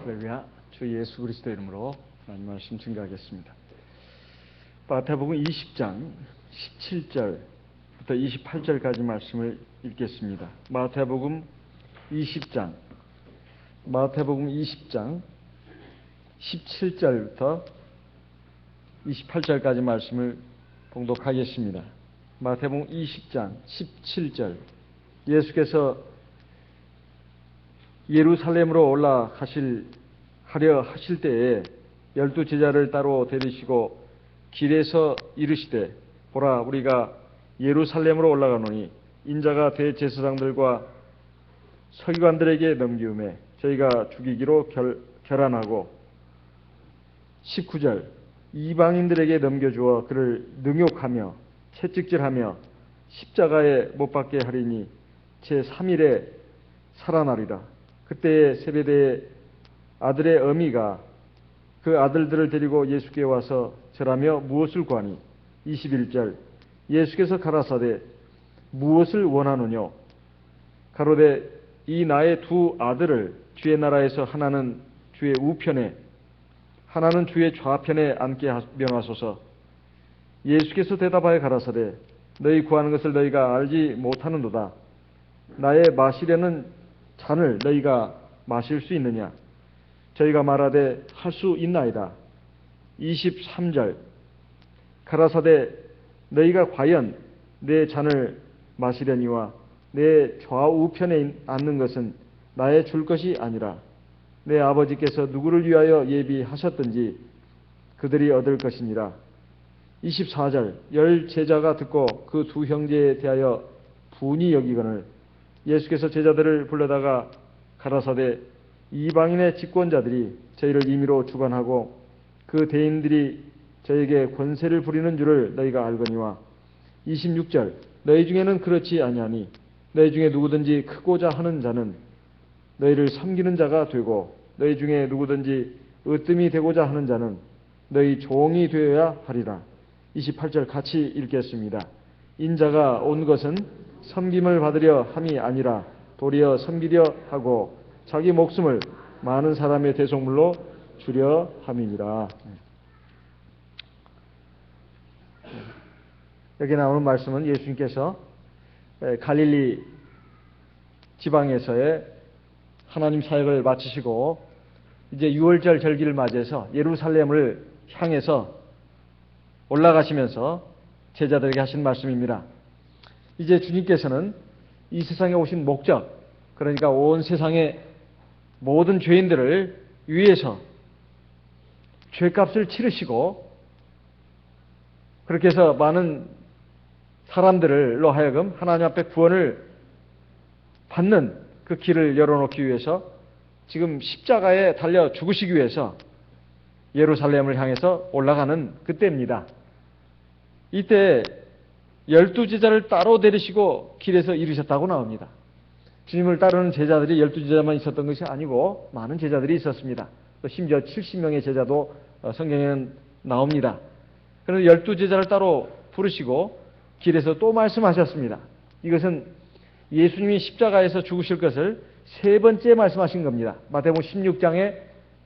할렐루야. 주 예수 그리스도 이름으로 하나님 말씀 증거하겠습니다. 마태복음 20장 17절부터 28절까지 말씀을 읽겠습니다. 마태복음 20장 17절부터 28절까지 말씀을 봉독하겠습니다. 마태복음 20장 17절. 예수께서 예루살렘으로 올라가려 하실 때에 12 제자를 따로 데리시고 길에서 이르시되, 보라, 우리가 예루살렘으로 올라가노니 인자가 대제사장들과 서기관들에게 넘기우매 저희가 죽이기로 결안하고, 19절, 이방인들에게 넘겨주어 그를 능욕하며 채찍질하며 십자가에 못 박게 하리니 제3일에 살아나리라. 그때에 세베대의 아들의 어미가 그 아들들을 데리고 예수께 와서 절하며 무엇을 구하니, 21절, 예수께서 가라사대 무엇을 원하느뇨? 가로되 이 나의 두 아들을 주의 나라에서 하나는 주의 우편에 하나는 주의 좌편에 앉게 명하소서. 예수께서 대답하여 가라사대 너희 구하는 것을 너희가 알지 못하는도다. 나의 마시려는 잔을 너희가 마실 수 있느냐? 저희가 말하되 할 수 있나이다. 23절, 가라사대 너희가 과연 내 잔을 마시려니와 내 좌우편에 앉는 것은 나의 줄 것이 아니라 내 아버지께서 누구를 위하여 예비하셨든지 그들이 얻을 것이니라. 24절, 10 제자가 듣고 그 두 형제에 대하여 분이 여기거늘 예수께서 제자들을 불러다가 가라사대 이방인의 집권자들이 저희를 임의로 주관하고 그 대인들이 저에게 권세를 부리는 줄을 너희가 알거니와, 26절, 너희 중에는 그렇지 아니하니 너희 중에 누구든지 크고자 하는 자는 너희를 섬기는 자가 되고 너희 중에 누구든지 으뜸이 되고자 하는 자는 너희 종이 되어야 하리라. 28절 같이 읽겠습니다. 인자가 온 것은 섬김을 받으려 함이 아니라 도리어 섬기려 하고 자기 목숨을 많은 사람의 대속물로 주려 함이니라. 여기 나오는 말씀은 예수님께서 갈릴리 지방에서의 하나님 사역을 마치시고 이제 유월절 절기를 맞이해서 예루살렘을 향해서 올라가시면서 제자들에게 하신 말씀입니다. 이제 주님께서는 이 세상에 오신 목적, 그러니까 온 세상의 모든 죄인들을 위해서 죄값을 치르시고 그렇게 해서 많은 사람들로 하여금 하나님 앞에 구원을 받는 그 길을 열어놓기 위해서 지금 십자가에 달려 죽으시기 위해서 예루살렘을 향해서 올라가는 그때입니다. 이때 12 제자를 따로 데리시고 길에서 이르셨다고 나옵니다. 주님을 따르는 제자들이 12 제자만 있었던 것이 아니고 많은 제자들이 있었습니다. 또 심지어 70명의 제자도 성경에는 나옵니다. 그래서 12 제자를 따로 부르시고 길에서 또 말씀하셨습니다. 이것은 예수님이 십자가에서 죽으실 것을 세 번째 말씀하신 겁니다. 마태복음 16장에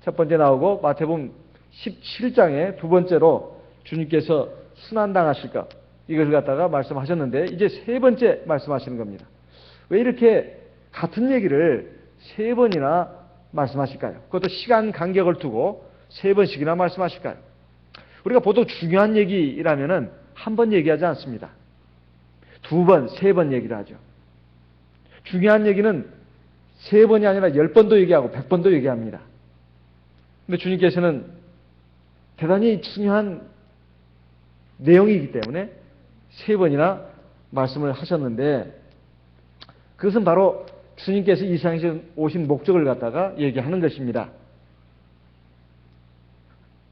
첫 번째 나오고 마태복음 17장에 두 번째로 주님께서 순환당하실 것, 이것을 갖다가 말씀하셨는데 이제 세 번째 말씀하시는 겁니다. 왜 이렇게 같은 얘기를 세 번이나 말씀하실까요? 그것도 시간 간격을 두고 세 번씩이나 말씀하실까요? 우리가 보통 중요한 얘기라면은 한 번 얘기하지 않습니다. 두 번, 세 번 얘기를 하죠. 중요한 얘기는 세 번이 아니라 10번도 얘기하고 100번도 얘기합니다. 근데 주님께서는 대단히 중요한 내용이기 때문에 세 번이나 말씀을 하셨는데, 그것은 바로 주님께서 이 세상에 오신 목적을 갖다가 얘기하는 것입니다.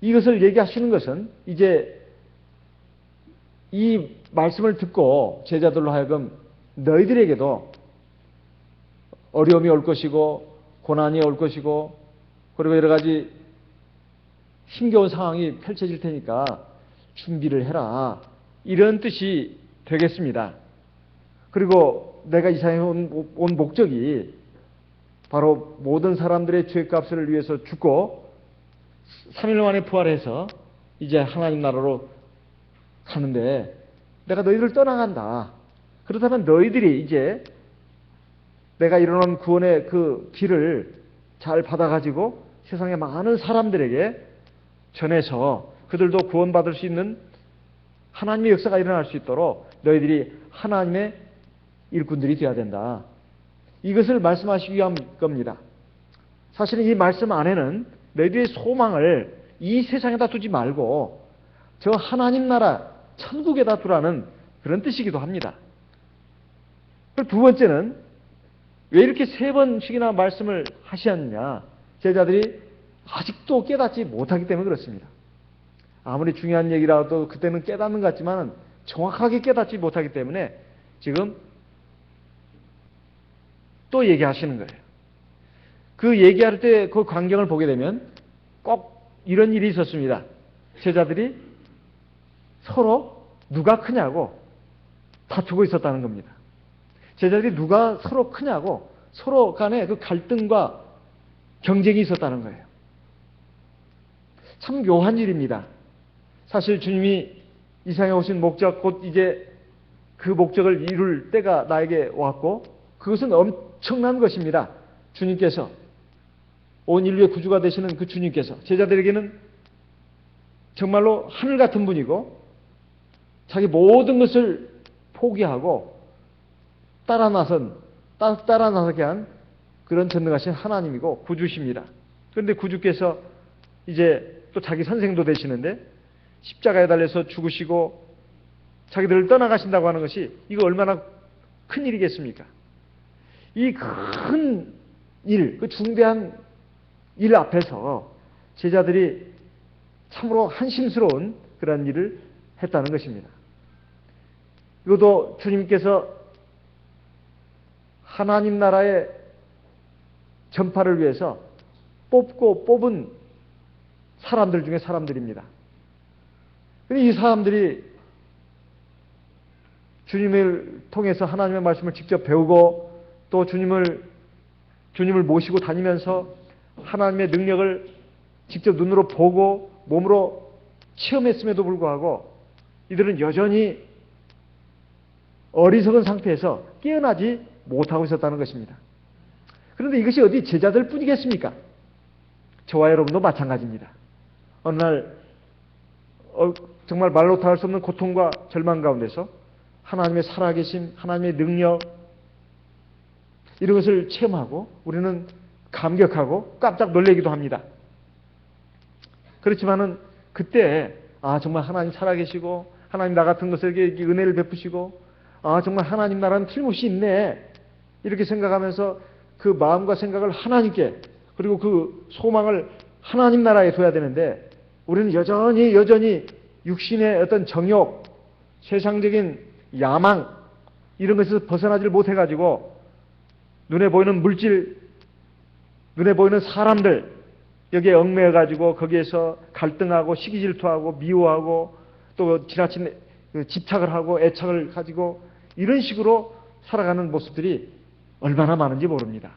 이것을 얘기하시는 것은 이제 이 말씀을 듣고 제자들로 하여금 너희들에게도 어려움이 올 것이고 고난이 올 것이고 그리고 여러 가지 힘겨운 상황이 펼쳐질 테니까 준비를 해라, 이런 뜻이 되겠습니다. 그리고 내가 이 세상에 온 목적이 바로 모든 사람들의 죄값을 위해서 죽고 3일 만에 부활해서 이제 하나님 나라로 가는데 내가 너희들을 떠나간다. 그렇다면 너희들이 이제 내가 이루는 구원의 그 길을 잘 받아가지고 세상의 많은 사람들에게 전해서 그들도 구원받을 수 있는 하나님의 역사가 일어날 수 있도록 너희들이 하나님의 일꾼들이 되어야 된다. 이것을 말씀하시기 위한 겁니다. 사실은 이 말씀 안에는 너희들의 소망을 이 세상에다 두지 말고 저 하나님 나라 천국에다 두라는 그런 뜻이기도 합니다. 그리고 두 번째는 왜 이렇게 세 번씩이나 말씀을 하셨느냐. 제자들이 아직도 깨닫지 못하기 때문에 그렇습니다. 아무리 중요한 얘기라도 그때는 깨닫는 것 같지만 정확하게 깨닫지 못하기 때문에 지금 또 얘기하시는 거예요. 그 얘기할 때 그 광경을 보게 되면 꼭 이런 일이 있었습니다. 제자들이 서로 누가 크냐고 다투고 있었다는 겁니다. 제자들이 누가 서로 크냐고 서로 간에 그 갈등과 경쟁이 있었다는 거예요. 참 묘한 일입니다. 사실 주님이 이 세상에 오신 목적, 곧 이제 그 목적을 이룰 때가 나에게 왔고 그것은 엄청난 것입니다. 주님께서 온 인류의 구주가 되시는 그 주님께서 제자들에게는 정말로 하늘 같은 분이고 자기 모든 것을 포기하고 따라 나서게 한 그런 전능하신 하나님이고 구주십니다. 그런데 구주께서 이제 또 자기 선생도 되시는데 십자가에 달려서 죽으시고 자기들을 떠나가신다고 하는 것이 이거 얼마나 큰 일이겠습니까? 이 큰 일, 그 중대한 일 앞에서 제자들이 참으로 한심스러운 그런 일을 했다는 것입니다. 이것도 주님께서 하나님 나라의 전파를 위해서 뽑은 사람들 중에 사람들입니다. 근데 이 사람들이 주님을 통해서 하나님의 말씀을 직접 배우고 또 주님을 모시고 다니면서 하나님의 능력을 직접 눈으로 보고 몸으로 체험했음에도 불구하고 이들은 여전히 어리석은 상태에서 깨어나지 못하고 있었다는 것입니다. 그런데 이것이 어디 제자들 뿐이겠습니까? 저와 여러분도 마찬가지입니다. 어느 날 정말 말로 다 할 수 없는 고통과 절망 가운데서 하나님의 살아계심, 하나님의 능력 이런 것을 체험하고 우리는 감격하고 깜짝 놀라기도 합니다. 그렇지만은 그때 정말 하나님 살아계시고 하나님 나 같은 것에게 은혜를 베푸시고 정말 하나님 나라는 틀림없이 있네 이렇게 생각하면서 그 마음과 생각을 하나님께 그리고 그 소망을 하나님 나라에 둬야 되는데 우리는 여전히 육신의 어떤 정욕, 세상적인 야망 이런 것에서 벗어나지를 못해가지고 눈에 보이는 물질, 눈에 보이는 사람들 여기에 얽매여가지고 거기에서 갈등하고 시기질투하고 미워하고 또 지나친 집착을 하고 애착을 가지고 이런 식으로 살아가는 모습들이 얼마나 많은지 모릅니다.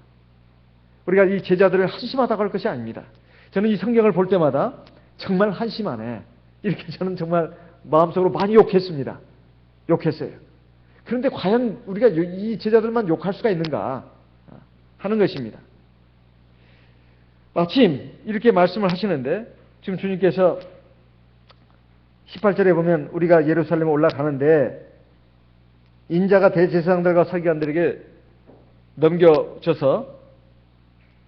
우리가 이 제자들을 한심하다고 할 것이 아닙니다. 저는 이 성경을 볼 때마다 정말 한심하네. 이렇게 저는 정말 마음속으로 많이 욕했습니다. 욕했어요. 그런데 과연 우리가 이 제자들만 욕할 수가 있는가 하는 것입니다. 마침 이렇게 말씀을 하시는데 지금 주님께서 18절에 보면 우리가 예루살렘에 올라가는데 인자가 대제사장들과 서기관들에게 넘겨져서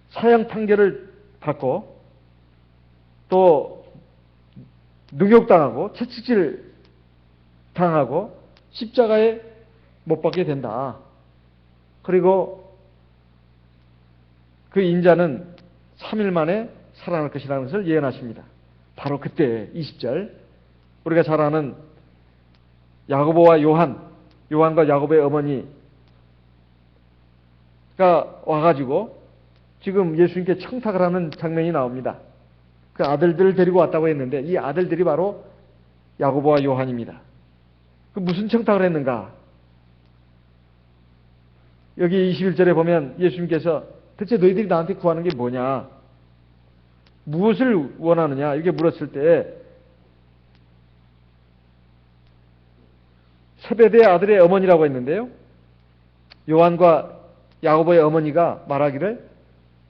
사형 판결을 받고 또 능욕당하고 채찍질 당하고 십자가에 못 박게 된다. 그리고 그 인자는 3일 만에 살아날 것이라는 것을 예언하십니다. 바로 그때 20절 우리가 잘 아는 야고보와 요한과 야고보의 어머니가 와가지고 지금 예수님께 청탁을 하는 장면이 나옵니다. 그 아들들을 데리고 왔다고 했는데 이 아들들이 바로 야고보와 요한입니다. 그 무슨 청탁을 했는가? 여기 21절에 보면 예수님께서 대체 너희들이 나한테 구하는 게 뭐냐? 무엇을 원하느냐? 이렇게 물었을 때 세베대의 아들의 어머니라고 했는데요. 요한과 야고보의 어머니가 말하기를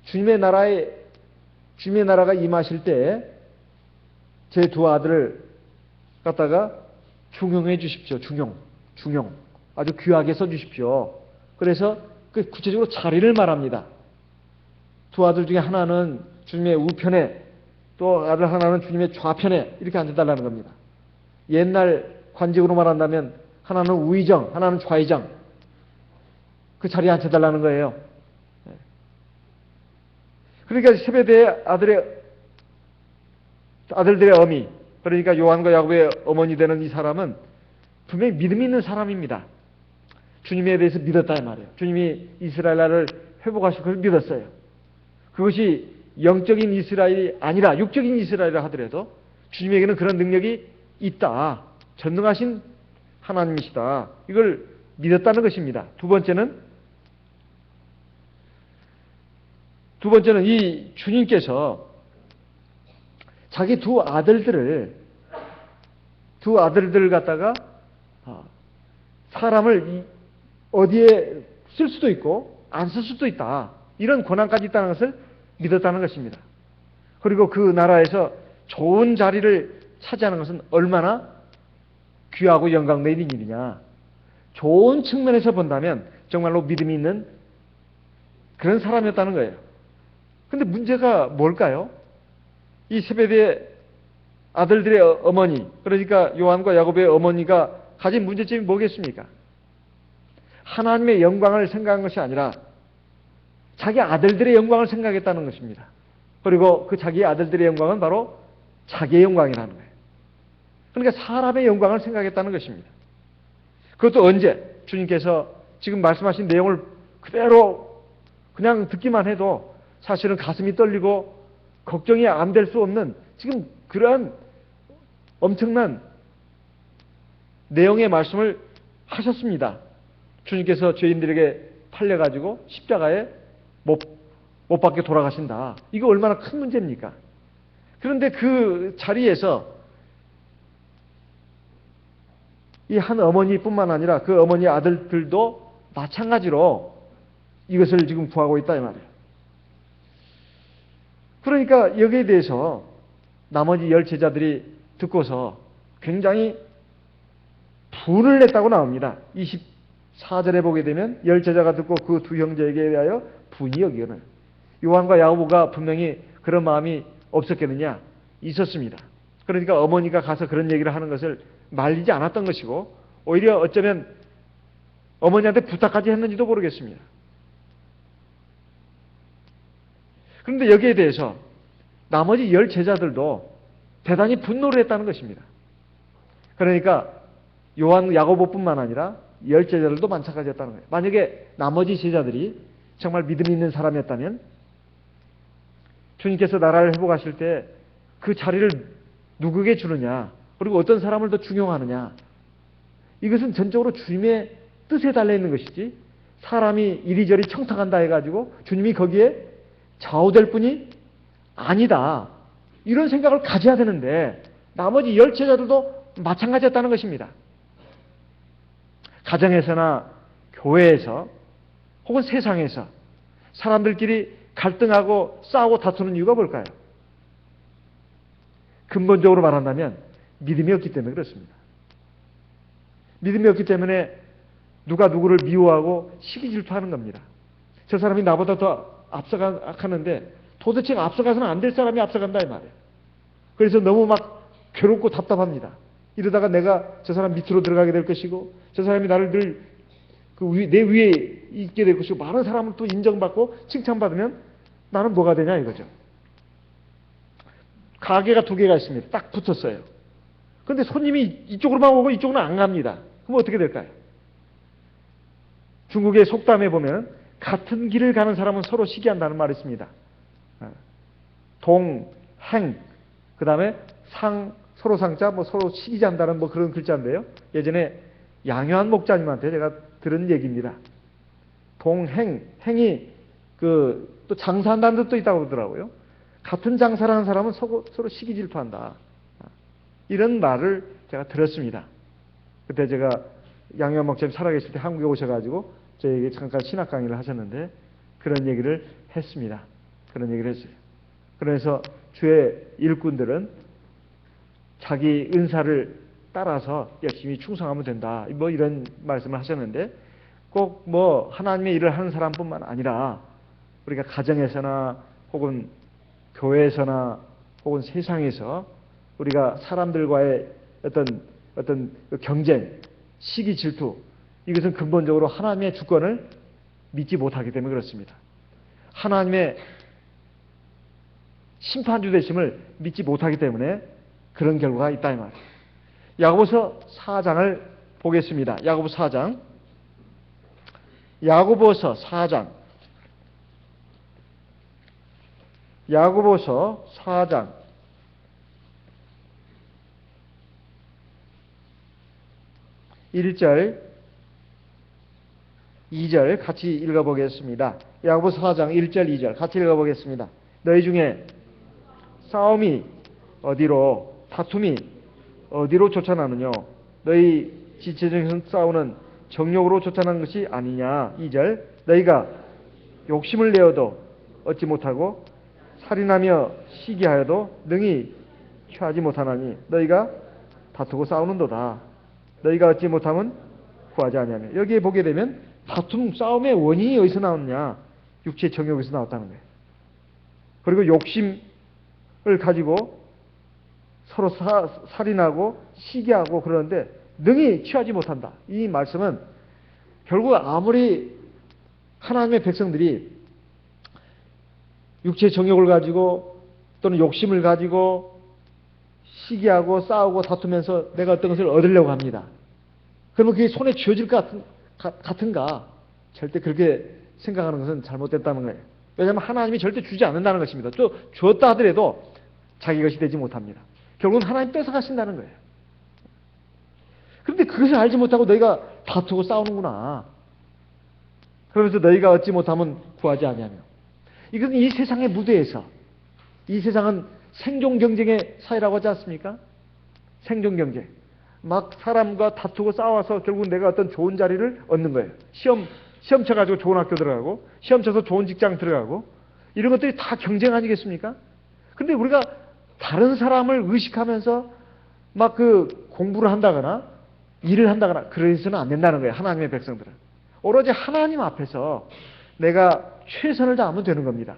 주님의 나라가 임하실 때 제 두 아들을 갖다가 중용해 주십시오. 중용. 아주 귀하게 써 주십시오. 그래서 그 구체적으로 자리를 말합니다. 두 아들 중에 하나는 주님의 우편에, 또 아들 하나는 주님의 좌편에 이렇게 앉아달라는 겁니다. 옛날 관직으로 말한다면 하나는 우의정, 하나는 좌의정. 그 자리에 앉혀달라는 거예요. 그러니까 세베대의 아들들의 어미, 그러니까 요한과 야고보의 어머니 되는 이 사람은 분명히 믿음이 있는 사람입니다. 주님에 대해서 믿었다 이 말이에요. 주님이 이스라엘 나라를 회복하실 것을 믿었어요. 그것이 영적인 이스라엘이 아니라 육적인 이스라엘이라 하더라도 주님에게는 그런 능력이 있다. 전능하신 하나님이시다. 이걸 믿었다는 것입니다. 두 번째는 이 주님께서 자기 두 아들들 갖다가 사람을 어디에 쓸 수도 있고 안 쓸 수도 있다. 이런 권한까지 있다는 것을 믿었다는 것입니다. 그리고 그 나라에서 좋은 자리를 차지하는 것은 얼마나 귀하고 영광된 일이냐. 좋은 측면에서 본다면 정말로 믿음이 있는 그런 사람이었다는 거예요. 근데 문제가 뭘까요? 이 세베대의 아들들의 어머니, 그러니까 요한과 야고보의 어머니가 가진 문제점이 뭐겠습니까? 하나님의 영광을 생각한 것이 아니라 자기 아들들의 영광을 생각했다는 것입니다. 그리고 그 자기 아들들의 영광은 바로 자기의 영광이라는 거예요. 그러니까 사람의 영광을 생각했다는 것입니다. 그것도 언제? 주님께서 지금 말씀하신 내용을 그대로 그냥 듣기만 해도 사실은 가슴이 떨리고 걱정이 안 될 수 없는 지금 그러한 엄청난 내용의 말씀을 하셨습니다. 주님께서 죄인들에게 팔려가지고 십자가에 못 박혀 돌아가신다. 이거 얼마나 큰 문제입니까? 그런데 그 자리에서 이 한 어머니뿐만 아니라 그 어머니의 아들들도 마찬가지로 이것을 지금 구하고 있다 이 말이에요. 그러니까 여기에 대해서 나머지 10 제자들이 듣고서 굉장히 분을 냈다고 나옵니다. 24절에 보게 되면 10 제자가 듣고 그 두 형제에게 대하여 분이 여기거늘. 요한과 야고보가 분명히 그런 마음이 없었겠느냐? 있었습니다. 그러니까 어머니가 가서 그런 얘기를 하는 것을 말리지 않았던 것이고 오히려 어쩌면 어머니한테 부탁까지 했는지도 모르겠습니다. 그런데 여기에 대해서 나머지 10 제자들도 대단히 분노를 했다는 것입니다. 그러니까 요한, 야고보뿐만 아니라 10 제자들도 마찬가지였다는 거예요. 만약에 나머지 제자들이 정말 믿음이 있는 사람이었다면 주님께서 나라를 회복하실 때 그 자리를 누구에게 주느냐, 그리고 어떤 사람을 더 중용하느냐, 이것은 전적으로 주님의 뜻에 달려있는 것이지 사람이 이리저리 청탁한다 해가지고 주님이 거기에 좌우될 뿐이 아니다. 이런 생각을 가져야 되는데 나머지 10 제자들도 마찬가지였다는 것입니다. 가정에서나 교회에서 혹은 세상에서 사람들끼리 갈등하고 싸우고 다투는 이유가 뭘까요? 근본적으로 말한다면 믿음이 없기 때문에 그렇습니다. 믿음이 없기 때문에 누가 누구를 미워하고 시기 질투하는 겁니다. 저 사람이 나보다 더 앞서가는데 도대체 앞서가서는 안 될 사람이 앞서간다 이 말이에요. 그래서 너무 막 괴롭고 답답합니다. 이러다가 내가 저 사람 밑으로 들어가게 될 것이고 저 사람이 나를 늘 내 위에 있게 될 것이고 많은 사람을 또 인정받고 칭찬받으면 나는 뭐가 되냐 이거죠. 가게가 2개가 있습니다. 딱 붙었어요. 그런데 손님이 이쪽으로만 오고 이쪽으로는 안 갑니다. 그럼 어떻게 될까요? 중국의 속담에 보면 같은 길을 가는 사람은 서로 시기한다는 말이 있습니다. 동, 행, 그 다음에 상, 서로 상자, 서로 시기지 한다는 그런 글자인데요. 예전에 양효한 목자님한테 제가 들은 얘기입니다. 동, 행, 행이 또 장사한다는 뜻도 있다고 그러더라고요. 같은 장사를 하는 사람은 서로 시기 질투한다. 이런 말을 제가 들었습니다. 그때 제가 양현 목사님 살아계실 때 한국에 오셔가지고 저에게 잠깐 신학 강의를 하셨는데 그런 얘기를 했습니다. 그런 얘기를 했어요. 그래서 주의 일꾼들은 자기 은사를 따라서 열심히 충성하면 된다. 뭐 이런 말씀을 하셨는데 꼭 뭐 하나님의 일을 하는 사람뿐만 아니라 우리가 가정에서나 혹은 교회에서나 혹은 세상에서 우리가 사람들과의 어떤 경쟁, 시기 질투, 이것은 근본적으로 하나님의 주권을 믿지 못하기 때문에 그렇습니다. 하나님의 심판주 되심을 믿지 못하기 때문에 그런 결과가 있다 이 말이에요. 야고보서 4장을 보겠습니다. 야고보서 4장. 야고보서 4장. 야고보서 4장. 1절, 2절 같이 읽어보겠습니다. 야고보서 4장 1절, 2절 같이 읽어보겠습니다. 너희 중에 싸움이 어디로, 다툼이 어디로 쫓아나느뇨? 너희 지체중에서 싸우는 정욕으로 쫓아나는 것이 아니냐? 2절, 너희가 욕심을 내어도 얻지 못하고 살인하며 시기하여도 능히 취하지 못하나니 너희가 다투고 싸우는도다. 너희가 얻지 못하면 구하지 아니하며. 여기에 보게 되면 다툼, 싸움의 원인이 어디서 나오느냐? 육체의 정욕에서 나왔다는 거예요. 그리고 욕심을 가지고 서로 살인하고 시기하고 그러는데 능히 취하지 못한다. 이 말씀은 결국 아무리 하나님의 백성들이 육체의 정욕을 가지고 또는 욕심을 가지고 시기하고 싸우고 다투면서 내가 어떤 것을 얻으려고 합니다. 그러면 그게 손에 쥐어질 것 같은가? 절대 그렇게 생각하는 것은 잘못됐다는 거예요. 왜냐하면 하나님이 절대 주지 않는다는 것입니다. 또 주었다 하더라도 자기 것이 되지 못합니다. 결국은 하나님 뺏어가신다는 거예요. 그런데 그것을 알지 못하고 너희가 다투고 싸우는구나. 그러면서 너희가 얻지 못하면 구하지 아니하며. 이것은 이 세상의 무대에서, 이 세상은 생존 경쟁의 사회라고 하지 않습니까? 생존 경쟁. 막 사람과 다투고 싸워서 결국 내가 어떤 좋은 자리를 얻는 거예요. 시험 쳐가지고 좋은 학교 들어가고, 시험 쳐서 좋은 직장 들어가고, 이런 것들이 다 경쟁 아니겠습니까? 근데 우리가 다른 사람을 의식하면서 막 공부를 한다거나, 일을 한다거나, 그래서는 안 된다는 거예요. 하나님의 백성들은. 오로지 하나님 앞에서 내가 최선을 다하면 되는 겁니다.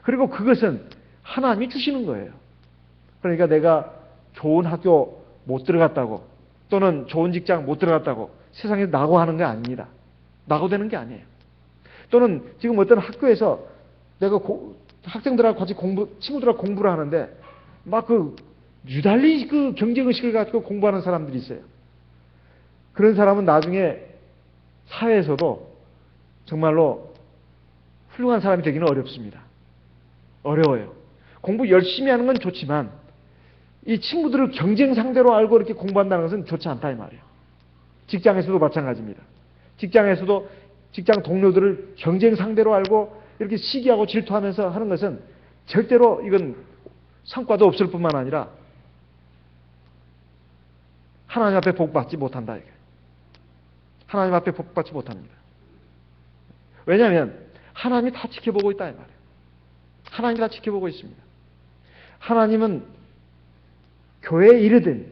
그리고 그것은 하나님이 주시는 거예요. 그러니까 내가 좋은 학교 못 들어갔다고 또는 좋은 직장 못 들어갔다고 세상에서 낙오하는 게 아닙니다. 낙오되는 게 아니에요. 또는 지금 어떤 학교에서 내가 학생들하고 같이 친구들하고 공부를 하는데 막 유달리 경쟁의식을 가지고 공부하는 사람들이 있어요. 그런 사람은 나중에 사회에서도 정말로 훌륭한 사람이 되기는 어렵습니다. 어려워요. 공부 열심히 하는 건 좋지만 이 친구들을 경쟁 상대로 알고 이렇게 공부한다는 것은 좋지 않다 이 말이에요. 직장에서도 마찬가지입니다. 직장에서도 직장 동료들을 경쟁 상대로 알고 이렇게 시기하고 질투하면서 하는 것은 절대로 이건 성과도 없을 뿐만 아니라 하나님 앞에 복받지 못한다. 하나님 앞에 복받지 못합니다. 왜냐하면 하나님이 다 지켜보고 있다 이 말이에요. 하나님이 다 지켜보고 있습니다. 하나님은 교회 일이든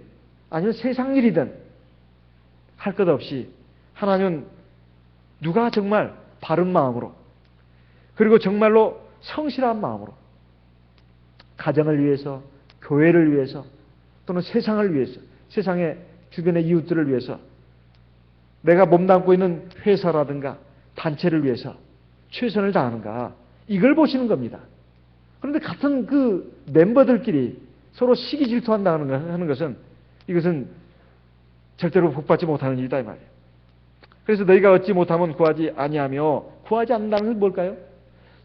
아니면 세상 일이든 할 것 없이 하나님은 누가 정말 바른 마음으로 그리고 정말로 성실한 마음으로 가정을 위해서, 교회를 위해서 또는 세상을 위해서, 세상의 주변의 이웃들을 위해서 내가 몸담고 있는 회사라든가 단체를 위해서 최선을 다하는가, 이걸 보시는 겁니다. 그런데 같은 멤버들끼리 서로 시기 질투한다는 것은 이것은 절대로 복받지 못하는 일이다 이 말이에요. 그래서 너희가 얻지 못하면 구하지 아니하며, 구하지 않는다는 것은 뭘까요?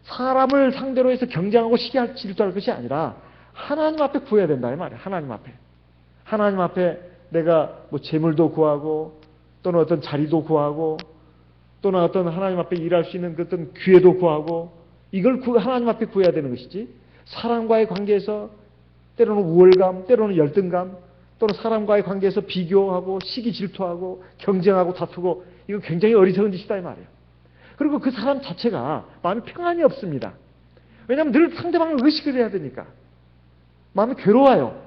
사람을 상대로 해서 경쟁하고 시기할 질투할 것이 아니라 하나님 앞에 구해야 된다 이 말이에요. 하나님 앞에 내가 뭐 재물도 구하고 또는 어떤 자리도 구하고 또는 어떤 하나님 앞에 일할 수 있는 어떤 기회도 구하고 이걸 하나님 앞에 구해야 되는 것이지, 사람과의 관계에서 때로는 우월감, 때로는 열등감, 또는 사람과의 관계에서 비교하고 시기 질투하고 경쟁하고 다투고, 이거 굉장히 어리석은 짓이다 이 말이에요. 그리고 그 사람 자체가 마음이 평안이 없습니다. 왜냐하면 늘 상대방을 의식을 해야 되니까 마음이 괴로워요.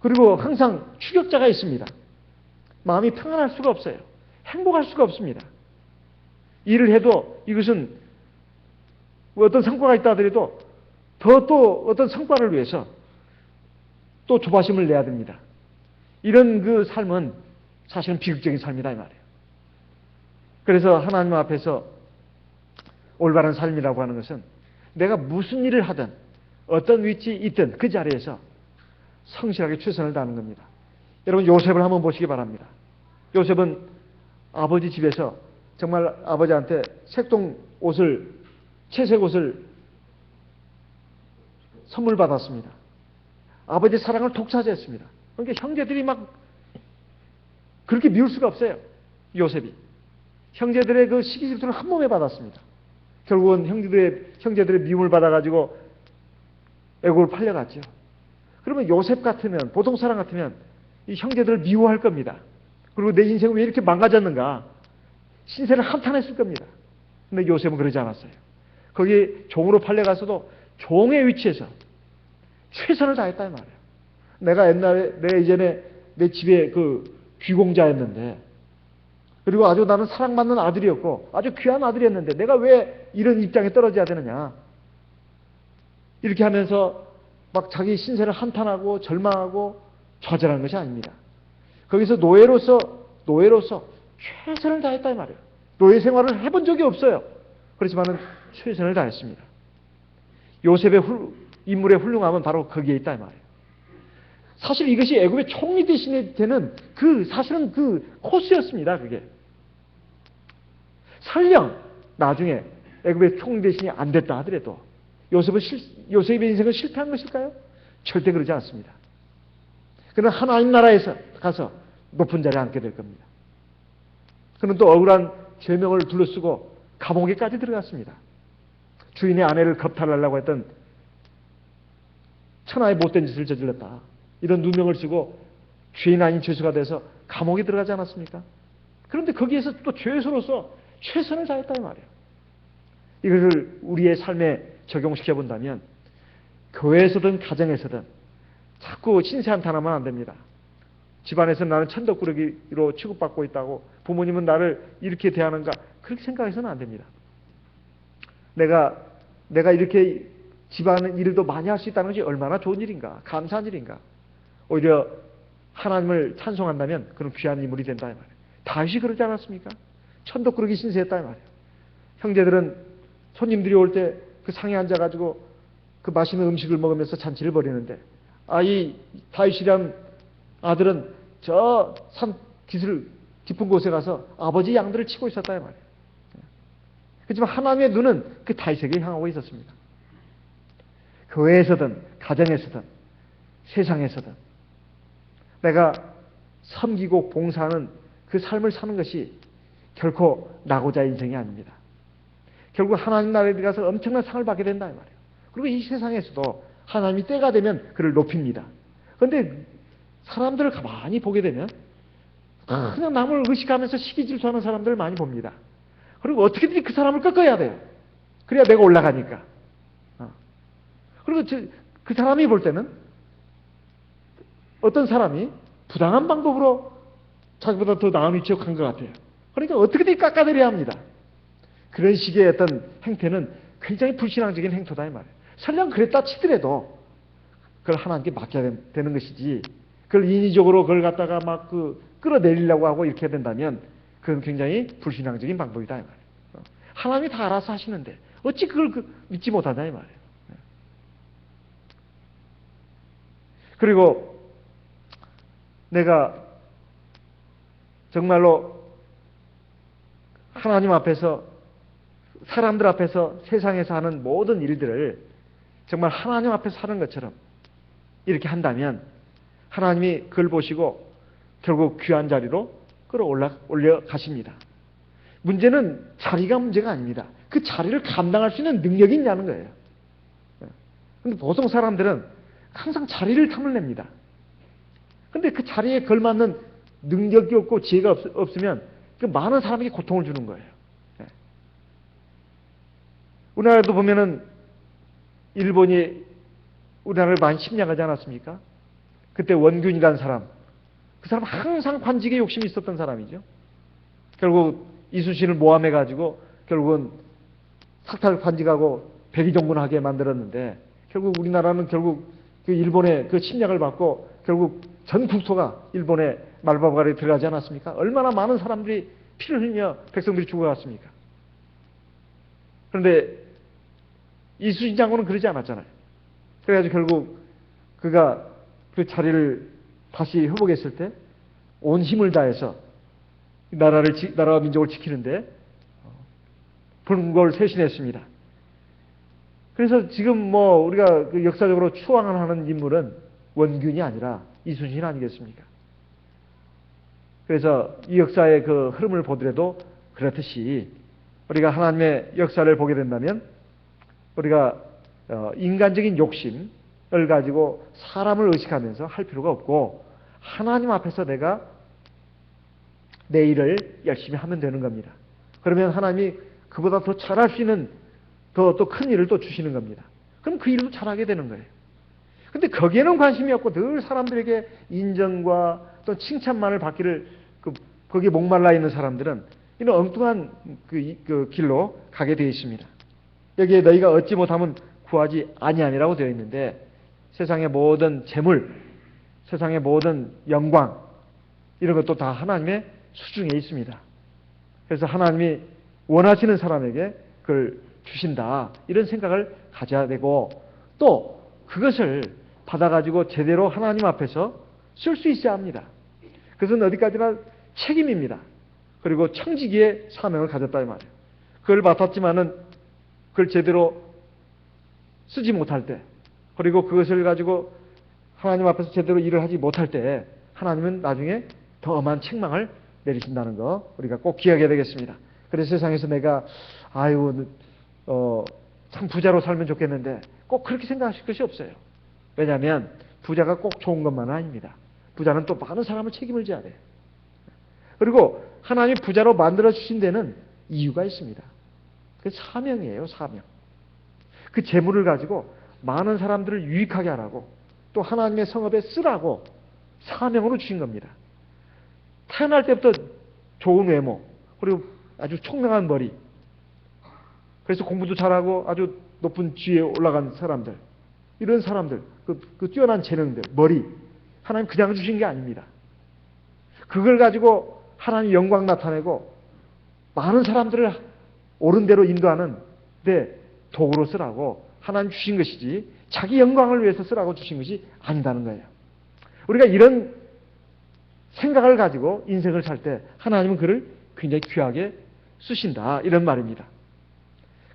그리고 항상 추격자가 있습니다. 마음이 평안할 수가 없어요. 행복할 수가 없습니다. 일을 해도 이것은 어떤 성과가 있다 하더라도 또 어떤 성과를 위해서 또 조바심을 내야 됩니다. 이런 그 삶은 사실은 비극적인 삶이다 이 말이에요. 그래서 하나님 앞에서 올바른 삶이라고 하는 것은 내가 무슨 일을 하든 어떤 위치에 있든 그 자리에서 성실하게 최선을 다하는 겁니다. 여러분, 요셉을 한번 보시기 바랍니다. 요셉은 아버지 집에서 정말 아버지한테 채색 옷을 선물 받았습니다. 아버지의 사랑을 독차지했습니다. 그러니까 형제들이 막 그렇게 미울 수가 없어요. 요셉이. 형제들의 그 시기 질투를 한 몸에 받았습니다. 결국은 형제들의 미움을 받아가지고 애국을 팔려갔죠. 그러면 요셉 같으면, 보통 사람 같으면 이 형제들을 미워할 겁니다. 그리고 내 인생은 왜 이렇게 망가졌는가? 신세를 한탄했을 겁니다. 근데 요셉은 그러지 않았어요. 거기 종으로 팔려가서도 종의 위치에서 최선을 다했다 이 말이에요. 내가 이전에 내 집에 그 귀공자였는데, 그리고 아주 나는 사랑받는 아들이었고 아주 귀한 아들이었는데 내가 왜 이런 입장에 떨어져야 되느냐? 이렇게 하면서 막 자기 신세를 한탄하고 절망하고 좌절한 것이 아닙니다. 거기서 노예로서 최선을 다했다 이 말이에요. 노예 생활을 해본 적이 없어요. 그렇지만은 최선을 다했습니다. 요셉의 인물의 훌륭함은 바로 거기에 있다 이 말이에요. 사실 이것이 애굽의 총리 대신에 되는 사실은 그 코스였습니다. 그게. 설령 나중에 애굽의 총리 대신이 안 됐다 하더라도 요셉의 인생은 실패한 것일까요? 절대 그러지 않습니다. 그는 하나님 나라에서 가서 높은 자리에 앉게 될 겁니다. 그는 또 억울한 죄명을 둘러쓰고 감옥에까지 들어갔습니다. 주인의 아내를 겁탈하려고 했던 천하의 못된 짓을 저질렀다, 이런 누명을 쓰고 죄인 아닌 죄수가 돼서 감옥에 들어가지 않았습니까? 그런데 거기에서 또 죄수로서 최선을 다했다 이 말이에요. 이것을 우리의 삶에 적용시켜 본다면 교회에서든 가정에서든 자꾸 신세 한탄하면 안 됩니다. 집안에서 나는 천덕꾸러기로 취급받고 있다고, 부모님은 나를 이렇게 대하는가, 그렇게 생각해서는 안 됩니다. 내가 이렇게 집안 일도 많이 할 수 있다는 것이 얼마나 좋은 일인가, 감사한 일인가. 오히려 하나님을 찬송한다면 그런 귀한 인물이 된다 이 말이에요. 다윗이 그러지 않았습니까? 천덕꾸러기 신세했다 이 말이에요. 형제들은 손님들이 올 때 그 상에 앉아가지고 그 맛있는 음식을 먹으면서 잔치를 벌이는데, 이 다윗이란 아들은 저 산 깊은 곳에 가서 아버지 양들을 치고 있었다 이 말이에요. 하지만 하나님의 눈은 그 다윗에게 향하고 있었습니다. 교회에서든 가정에서든 세상에서든 내가 섬기고 봉사하는 그 삶을 사는 것이 결코 나고자 인생이 아닙니다. 결국 하나님 나라에 들어가서 엄청난 상을 받게 된다 이 말이에요. 그리고 이 세상에서도 하나님이 때가 되면 그를 높입니다. 그런데 사람들을 가만히 보게 되면 그냥 남을 의식하면서 시기질투하는 사람들을 많이 봅니다. 그리고 어떻게든지 그 사람을 꺾어야 돼요. 그래야 내가 올라가니까. 그리고 그 사람이 볼 때는 어떤 사람이 부당한 방법으로 자기보다 더 나은 위치에 간 것 같아요. 그러니까 어떻게든 깎아내려야 합니다. 그런 식의 어떤 행태는 굉장히 불신앙적인 행태다 이 말이에요. 설령 그랬다 치더라도 그걸 하나님께 맡겨야 되는 것이지, 그걸 인위적으로 그걸 갖다가 막 끌어내리려고 하고 이렇게 된다면 그건 굉장히 불신앙적인 방법이다 이 말이에요. 하나님이 다 알아서 하시는데 어찌 그걸 믿지 못하냐 이 말이에요. 그리고 내가 정말로 하나님 앞에서, 사람들 앞에서, 세상에서 하는 모든 일들을 정말 하나님 앞에서 하는 것처럼 이렇게 한다면 하나님이 그걸 보시고 결국 귀한 자리로 끌어올려 가십니다. 문제는 자리가 문제가 아닙니다. 그 자리를 감당할 수 있는 능력이 있냐는 거예요. 근데 보통 사람들은 항상 자리를 탐을냅니다. 근데 그 자리에 걸맞는 능력이 없고 지혜가 없으면 그 많은 사람에게 고통을 주는 거예요. 우리나라도 보면은 일본이 우리나라를 많이 침략하지 않았습니까? 그때 원균이라는 사람, 그 사람 항상 관직에 욕심이 있었던 사람이죠. 결국 이순신을 모함해가지고 결국은 삭탈 관직하고 백의종군하게 만들었는데 결국 우리나라는 결국 그 일본의 그 침략을 받고 결국 전 국토가 일본의 말바보 아래 들어가지 않았습니까? 얼마나 많은 사람들이 피를 흘리며 백성들이 죽어갔습니까? 그런데 이순신 장군은 그러지 않았잖아요. 그래가지고 결국 그가 그 자리를 다시 회복했을 때 온 힘을 다해서 나라와 민족을 지키는데 불국을 쇄신했습니다. 그래서 지금 뭐 우리가 그 역사적으로 추앙을 하는 인물은 원균이 아니라 이순신 아니겠습니까? 그래서 이 역사의 그 흐름을 보더라도 그렇듯이 우리가 하나님의 역사를 보게 된다면 우리가 인간적인 욕심을 가지고 사람을 의식하면서 할 필요가 없고 하나님 앞에서 내가 내 일을 열심히 하면 되는 겁니다. 그러면 하나님이 그보다 더 잘할 수 있는 더 또 큰 일을 또 주시는 겁니다. 그럼 그 일도 잘하게 되는 거예요. 근데 거기에는 관심이 없고 늘 사람들에게 인정과 또 칭찬만을 받기를 거기에 목말라 있는 사람들은 이런 엉뚱한 그 길로 가게 되어 있습니다. 여기에 너희가 얻지 못하면 구하지 아니하니라고 되어 있는데 세상의 모든 재물, 세상의 모든 영광 이런 것도 다 하나님의 수중에 있습니다. 그래서 하나님이 원하시는 사람에게 그걸 주신다 이런 생각을 가져야 되고 또 그것을 받아가지고 제대로 하나님 앞에서 쓸 수 있어야 합니다. 그것은 어디까지나 책임입니다. 그리고 청지기의 사명을 가졌다 이 말이에요. 그걸 맡았지만은 그걸 제대로 쓰지 못할 때 그리고 그것을 가지고 하나님 앞에서 제대로 일을 하지 못할 때 하나님은 나중에 더 엄한 책망을 내리신다는 거 우리가 꼭 기억해야 되겠습니다. 그래서 세상에서 내가 참 부자로 살면 좋겠는데 꼭 그렇게 생각하실 것이 없어요. 왜냐하면 부자가 꼭 좋은 것만은 아닙니다. 부자는 또 많은 사람을 책임을 져야 돼요. 그리고 하나님이 부자로 만들어 주신 데는 이유가 있습니다. 그 사명이에요, 사명. 그 재물을 가지고 많은 사람들을 유익하게 하라고 또 하나님의 성업에 쓰라고 사명으로 주신 겁니다. 태어날 때부터 좋은 외모 그리고 아주 총명한 머리 그래서 공부도 잘하고 아주 높은 지위에 올라간 사람들 이런 사람들 그 뛰어난 재능들 머리 하나님 그냥 주신 게 아닙니다. 그걸 가지고 하나님 영광 나타내고 많은 사람들을 옳은 대로 인도하는 데 도구로 쓰라고 하나님 주신 것이지 자기 영광을 위해서 쓰라고 주신 것이 아니다는 거예요. 우리가 이런 생각을 가지고 인생을 살 때 하나님은 그를 굉장히 귀하게 쓰신다 이런 말입니다.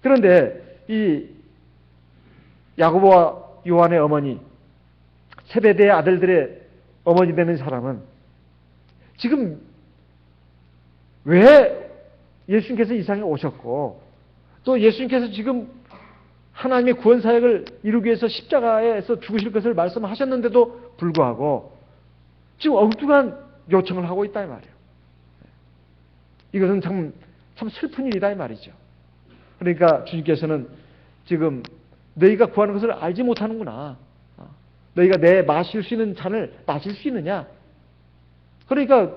그런데 이 야고보와 요한의 어머니 세베대의 아들들의 어머니 되는 사람은 지금 왜 예수님께서 이 세상에 오셨고 또 예수님께서 지금 하나님의 구원 사역을 이루기 위해서 십자가에서 죽으실 것을 말씀하셨는데도 불구하고 지금 엉뚱한 요청을 하고 있다 이 말이에요. 이것은 참 슬픈 일이다 이 말이죠. 그러니까 주님께서는 지금 너희가 구하는 것을 알지 못하는구나. 너희가 내 마실 수 있는 잔을 마실 수 있느냐? 그러니까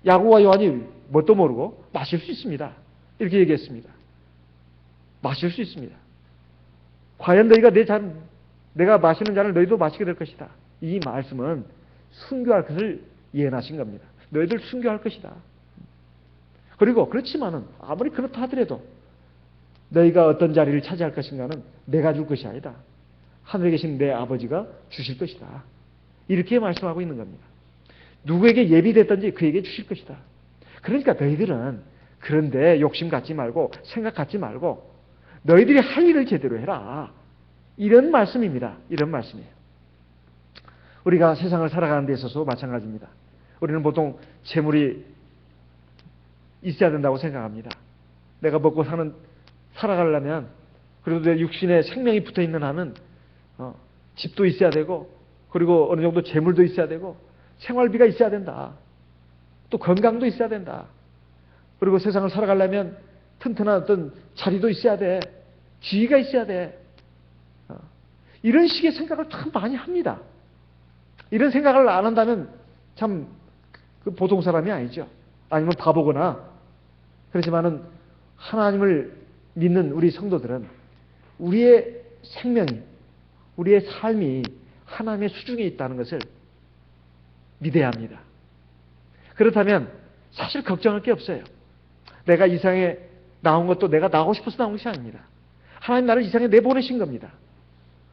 야고보와 요한이 뭣도 모르고 마실 수 있습니다. 이렇게 얘기했습니다. 마실 수 있습니다. 과연 너희가 내가 마시는 잔을 너희도 마시게 될 것이다. 이 말씀은 순교할 것을 예언하신 겁니다. 너희들 순교할 것이다. 그리고 그렇지만은 아무리 그렇다 하더라도 너희가 어떤 자리를 차지할 것인가는 내가 줄 것이 아니다. 하늘에 계신 내 아버지가 주실 것이다. 이렇게 말씀하고 있는 겁니다. 누구에게 예비됐든지 그에게 주실 것이다. 그러니까 너희들은 그런데 욕심 갖지 말고 생각 갖지 말고 너희들이 할 일을 제대로 해라. 이런 말씀입니다. 이런 말씀이에요. 우리가 세상을 살아가는 데 있어서 마찬가지입니다. 우리는 보통 재물이 있어야 된다고 생각합니다. 내가 먹고 사는 살아가려면 그래도 내 육신에 생명이 붙어 있는 한은 집도 있어야 되고 그리고 어느 정도 재물도 있어야 되고 생활비가 있어야 된다. 또 건강도 있어야 된다. 그리고 세상을 살아가려면 튼튼한 어떤 자리도 있어야 돼. 지위가 있어야 돼. 이런 식의 생각을 참 많이 합니다. 이런 생각을 안 한다면 참 그 보통 사람이 아니죠. 아니면 바보거나. 그렇지만은 하나님을 믿는 우리 성도들은 우리의 생명이, 우리의 삶이 하나님의 수중에 있다는 것을 믿어야 합니다. 그렇다면 사실 걱정할 게 없어요. 내가 이 세상에 나온 것도 내가 나오고 싶어서 나온 것이 아닙니다. 하나님 나를 이 세상에 내보내신 겁니다.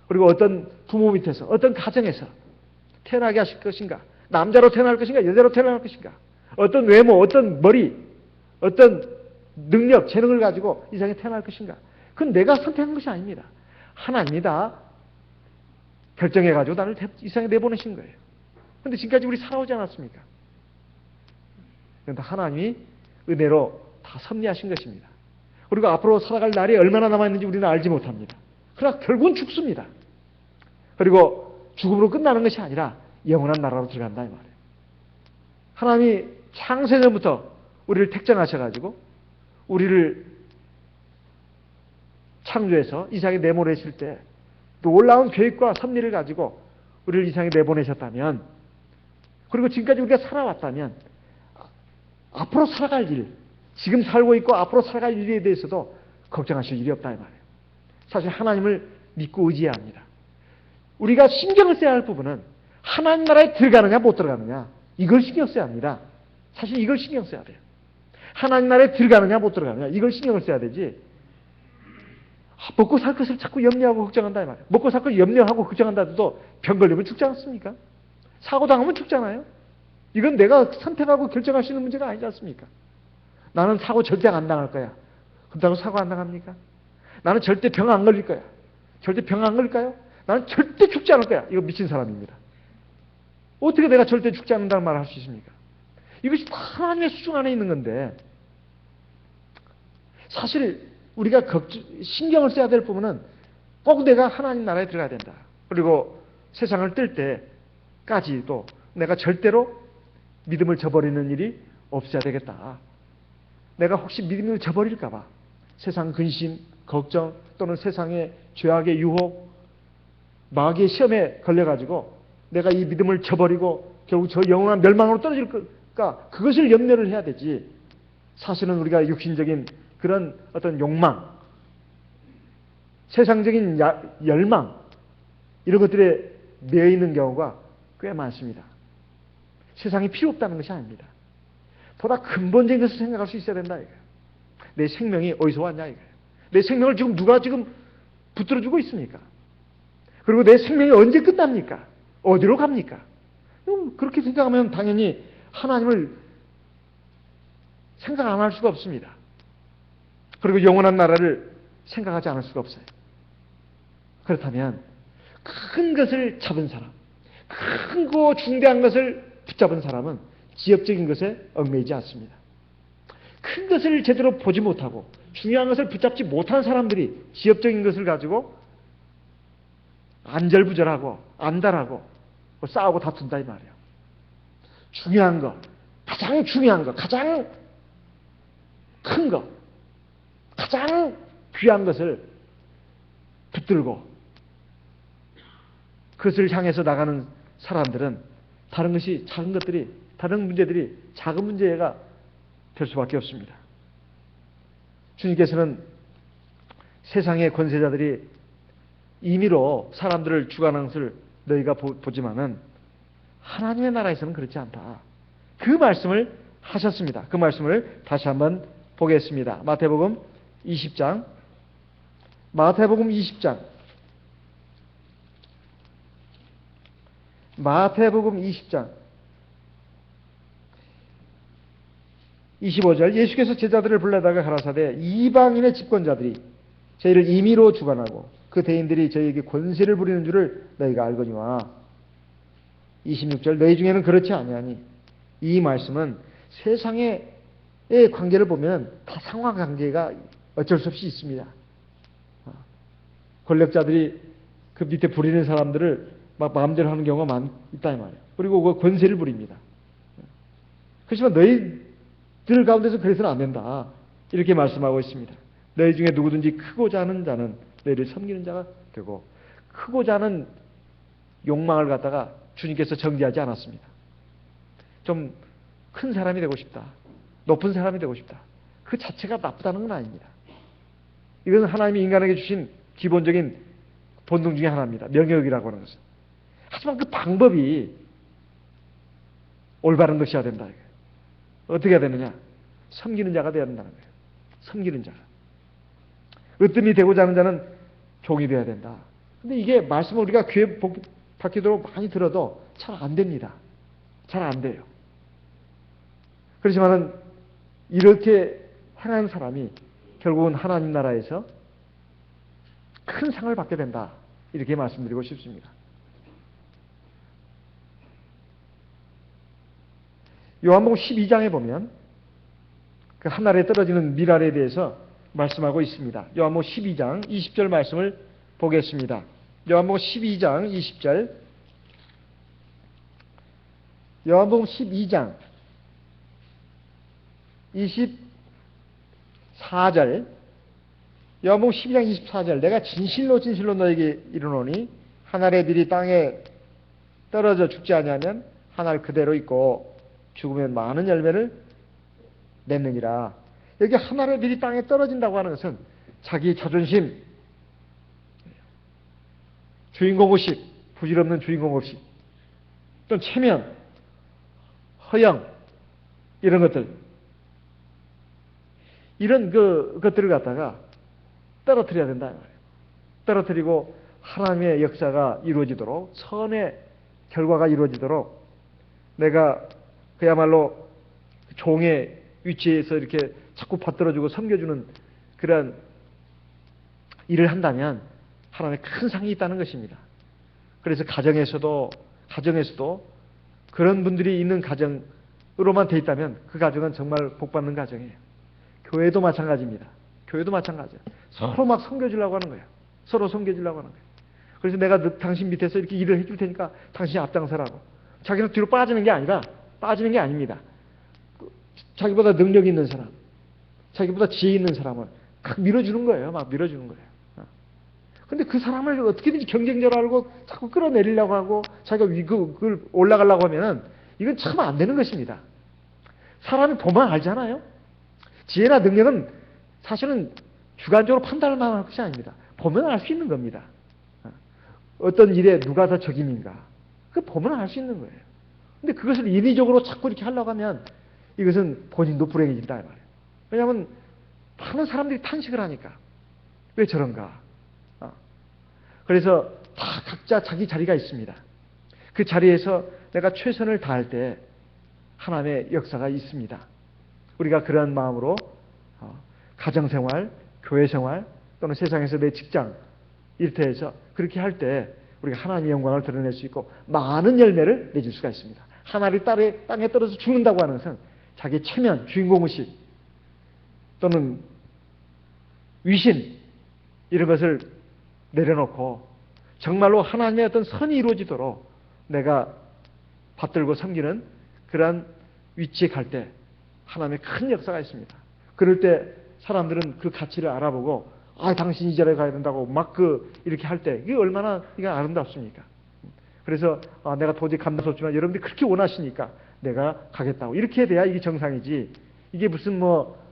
그리고 어떤 부모 밑에서, 어떤 가정에서 태어나게 하실 것인가? 남자로 태어날 것인가? 여자로 태어날 것인가? 어떤 외모, 어떤 머리, 어떤 능력, 재능을 가지고 이 세상에 태어날 것인가? 그건 내가 선택한 것이 아닙니다. 하나님이 다 결정해가지고 나를 이 세상에 내보내신 거예요. 그런데 지금까지 우리 살아오지 않았습니까? 그런데 하나님이 은혜로 다 섭리하신 것입니다. 그리고 앞으로 살아갈 날이 얼마나 남아있는지 우리는 알지 못합니다. 그러나 결국은 죽습니다. 그리고 죽음으로 끝나는 것이 아니라 영원한 나라로 들어간다 이 말이에요. 하나님이 창세전부터 우리를 택정하셔가지고 우리를 창조해서 이 세상에 내보내실 때 놀라운 계획과 섭리를 가지고 우리를 이 세상에 내보내셨다면, 그리고 지금까지 우리가 살아왔다면 앞으로 살아갈 일, 지금 살고 있고 앞으로 살아갈 일에 대해서도 걱정하실 일이 없다 이 말이에요. 사실 하나님을 믿고 의지해야 합니다. 우리가 신경을 써야 할 부분은 하나님 나라에 들어가느냐 못 들어가느냐, 이걸 신경 써야 합니다. 사실 이걸 신경 써야 돼요. 하나님 나라에 들어가느냐 못 들어가느냐, 이걸 신경을 써야 되지, 먹고 살 것을 자꾸 염려하고 걱정한다 이 말이에요. 먹고 살 것을 염려하고 걱정한다 해도 병 걸리면 죽지 않습니까? 사고 당하면 죽잖아요. 이건 내가 선택하고 결정할 수 있는 문제가 아니지 않습니까? 나는 사고 절대 안 당할 거야. 그렇다고 사고 안 당합니까? 나는 절대 병 안 걸릴 거야. 절대 병 안 걸릴까요? 나는 절대 죽지 않을 거야. 이거 미친 사람입니다. 어떻게 내가 절대 죽지 않는다는 말을 할 수 있습니까? 이것이 다 하나님의 수중 안에 있는 건데, 사실 우리가 신경을 써야 될 부분은 꼭 내가 하나님 나라에 들어가야 된다. 그리고 세상을 뜰 때까지도 내가 절대로 믿음을 저버리는 일이 없어야 되겠다. 내가 혹시 믿음을 저버릴까 봐 세상 근심, 걱정 또는 세상의 죄악의 유혹, 마귀의 시험에 걸려가지고 내가 이 믿음을 저버리고 결국 저 영원한 멸망으로 떨어질까, 그것을 염려를 해야 되지. 사실은 우리가 육신적인 그런 어떤 욕망, 세상적인 열망, 이런 것들에 매여 있는 경우가 꽤 많습니다. 세상이 필요 없다는 것이 아닙니다. 보다 근본적인 것을 생각할 수 있어야 된다 이거예요. 내 생명이 어디서 왔냐 이거예요. 내 생명을 지금 누가 지금 붙들어주고 있습니까? 그리고 내 생명이 언제 끝납니까? 어디로 갑니까? 그렇게 생각하면 당연히 하나님을 생각 안 할 수가 없습니다. 그리고 영원한 나라를 생각하지 않을 수가 없어요. 그렇다면 큰 것을 잡은 사람, 크고 중대한 것을 붙잡은 사람은 지엽적인 것에 얽매이지 않습니다. 큰 것을 제대로 보지 못하고 중요한 것을 붙잡지 못한 사람들이 지엽적인 것을 가지고 안절부절하고 안달하고 싸우고 다툰다 이 말이에요. 중요한 거, 가장 중요한 거, 가장 큰 거, 가장 귀한 것을 붙들고 그것을 향해서 나가는 사람들은 다른 것이, 작은 것들이, 다른 문제들이 작은 문제가 될 수밖에 없습니다. 주님께서는 세상의 권세자들이 임의로 사람들을 주관하는 것을 너희가 보지만은 하나님의 나라에서는 그렇지 않다. 그 말씀을 하셨습니다. 그 말씀을 다시 한번 보겠습니다. 마태복음 20장. 마태복음 20장. 마태복음 20장 25절. 예수께서 제자들을 불러다가 가라사대 이방인의 집권자들이 저희를 임의로 주관하고 그 대인들이 저희에게 권세를 부리는 줄을 너희가 알거니와. 26절. 너희 중에는 그렇지 아니하니. 이 말씀은 세상의 관계를 보면 다 상하관계가 어쩔 수 없이 있습니다. 권력자들이 그 밑에 부리는 사람들을 막 마음대로 하는 경우가 있다 이 말이에요. 그리고 그 권세를 부립니다. 그렇지만 너희들 가운데서 그래서는 안 된다. 이렇게 말씀하고 있습니다. 너희 중에 누구든지 크고자 하는 자는 너희를 섬기는 자가 되고, 크고자 하는 욕망을 갖다가 주님께서 정죄하지 않았습니다. 좀 큰 사람이 되고 싶다. 높은 사람이 되고 싶다. 그 자체가 나쁘다는 건 아닙니다. 이것은 하나님이 인간에게 주신 기본적인 본능 중에 하나입니다. 명예욕이라고 하는 것은. 하지만 그 방법이 올바른 것이어야 된다. 어떻게 해야 되느냐? 섬기는 자가 되어야 된다는 거예요. 섬기는 자가. 으뜸이 되고자 하는 자는 종이 되어야 된다. 근데 이게 말씀을 우리가 귀에 박히도록 많이 들어도 잘 안 됩니다. 잘 안 돼요. 그렇지만은 이렇게 행한 사람이 결국은 하나님 나라에서 큰 상을 받게 된다. 이렇게 말씀드리고 싶습니다. 요한복음 12장에 보면 그 하늘에 떨어지는 밀알에 대해서 말씀하고 있습니다. 요한복음 12장 20절 말씀을 보겠습니다. 요한복음 12장 20절. 요한복음 12장 24절. 요한복음 12장 24절. 내가 진실로 진실로 너에게 이르노니 하늘의 밀이 땅에 떨어져 죽지 아니하면 하늘 그대로 있고 죽으면 많은 열매를 맺느니라. 여기 하늘의 밀이 땅에 떨어진다고 하는 것은 자기 자존심, 주인공의식, 부질없는 주인공의식, 또는 체면, 허영, 이런 것들, 이런 것들을 갖다가 떨어뜨려야 된다. 떨어뜨리고 하나님의 역사가 이루어지도록, 선의 결과가 이루어지도록 내가 그야말로 종의 위치에서 이렇게 자꾸 받들어주고 섬겨주는 그런 일을 한다면 하나님의 큰 상이 있다는 것입니다. 그래서 가정에서도 그런 분들이 있는 가정으로만 돼 있다면 그 가정은 정말 복받는 가정이에요. 교회도 마찬가지입니다. 교회도 마찬가지예요. 서로 막 섬겨주려고 하는 거예요. 서로 섬겨주려고 하는 거예요. 그래서 내가 당신 밑에서 이렇게 일을 해줄 테니까 당신이 앞장서라고. 자기는 뒤로 빠지는 게 아닙니다. 자기보다 능력 있는 사람, 자기보다 지혜 있는 사람을 막 밀어주는 거예요. 막 밀어주는 거예요. 근데 그 사람을 어떻게든지 경쟁자로 알고 자꾸 끌어내리려고 하고 자기가 그걸 올라가려고 하면은 이건 참 안 되는 것입니다. 사람이 보면 알잖아요. 지혜나 능력은 사실은 주관적으로 판단할 만한 것이 아닙니다. 보면 알 수 있는 겁니다. 어떤 일에 누가 더 적임인가. 그 보면 알 수 있는 거예요. 근데 그것을 인위적으로 자꾸 이렇게 하려고 하면 이것은 본인도 불행해진다 이 말이에요. 왜냐하면 많은 사람들이 탄식을 하니까. 왜 저런가. 그래서 다 각자 자기 자리가 있습니다. 그 자리에서 내가 최선을 다할 때 하나님의 역사가 있습니다. 우리가 그런 마음으로 가정생활, 교회생활 또는 세상에서 내 직장 일터에서 그렇게 할 때 우리가 하나님의 영광을 드러낼 수 있고 많은 열매를 맺을 수가 있습니다. 하나님 땅에 떨어져 죽는다고 하는 것은 자기의 체면, 주인공의식 또는 위신 이런 것을 내려놓고 정말로 하나님의 어떤 선이 이루어지도록 내가 받들고 섬기는 그러한 위치에 갈 때 하나님의 큰 역사가 있습니다. 그럴 때 사람들은 그 가치를 알아보고 당신 이 자리에 가야 된다고 막 이렇게 할 때 이게 얼마나 아름답습니까? 그래서 내가 도저히 감당 수 없지만 여러분들이 그렇게 원하시니까 내가 가겠다고 이렇게 돼야 이게 정상이지. 이게 무슨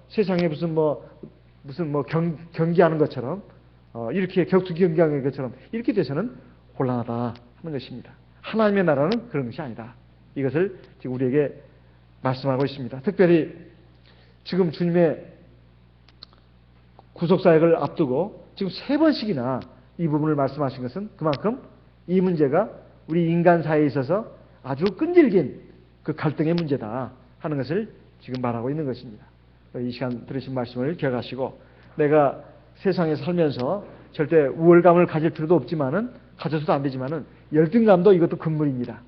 세상에 무슨 경기하는 것처럼 이렇게 격투기 경기하는 것처럼 이렇게 돼서는 곤란하다 하는 것입니다. 하나님의 나라는 그런 것이 아니다. 이것을 지금 우리에게 말씀하고 있습니다. 특별히 지금 주님의 구속사역을 앞두고 지금 3번씩이나 이 부분을 말씀하신 것은 그만큼 이 문제가 우리 인간 사회에 있어서 아주 끈질긴 그 갈등의 문제다 하는 것을 지금 말하고 있는 것입니다. 이 시간 들으신 말씀을 기억하시고 내가 세상에 살면서 절대 우월감을 가질 필요도 없지만은 가져서도 안 되지만은 열등감도 이것도 금물입니다.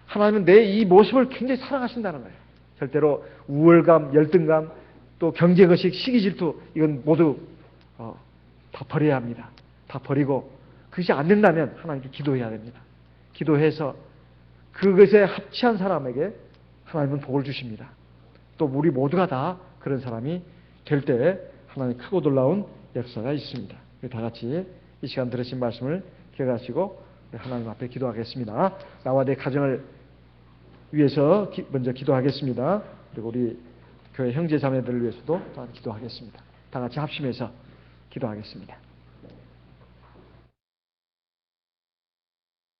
하나님은 내 이 모습을 굉장히 사랑하신다는 거예요. 절대로 우월감, 열등감, 또 경쟁의식, 시기 질투 이건 모두 다 버려야 합니다. 다 버리고 그것이 안 된다면 하나님께 기도해야 됩니다. 기도해서 그것에 합치한 사람에게 하나님은 복을 주십니다. 또 우리 모두가 다 그런 사람이 될 때 하나님 크고 놀라운 역사가 있습니다. 다 같이 이 시간 들으신 말씀을 기억하시고 하나님 앞에 기도하겠습니다. 나와 내 가정을 위해서 먼저 기도하겠습니다. 그리고 우리 교회 형제 자매들을 위해서도 기도하겠습니다. 다 같이 합심해서 기도하겠습니다.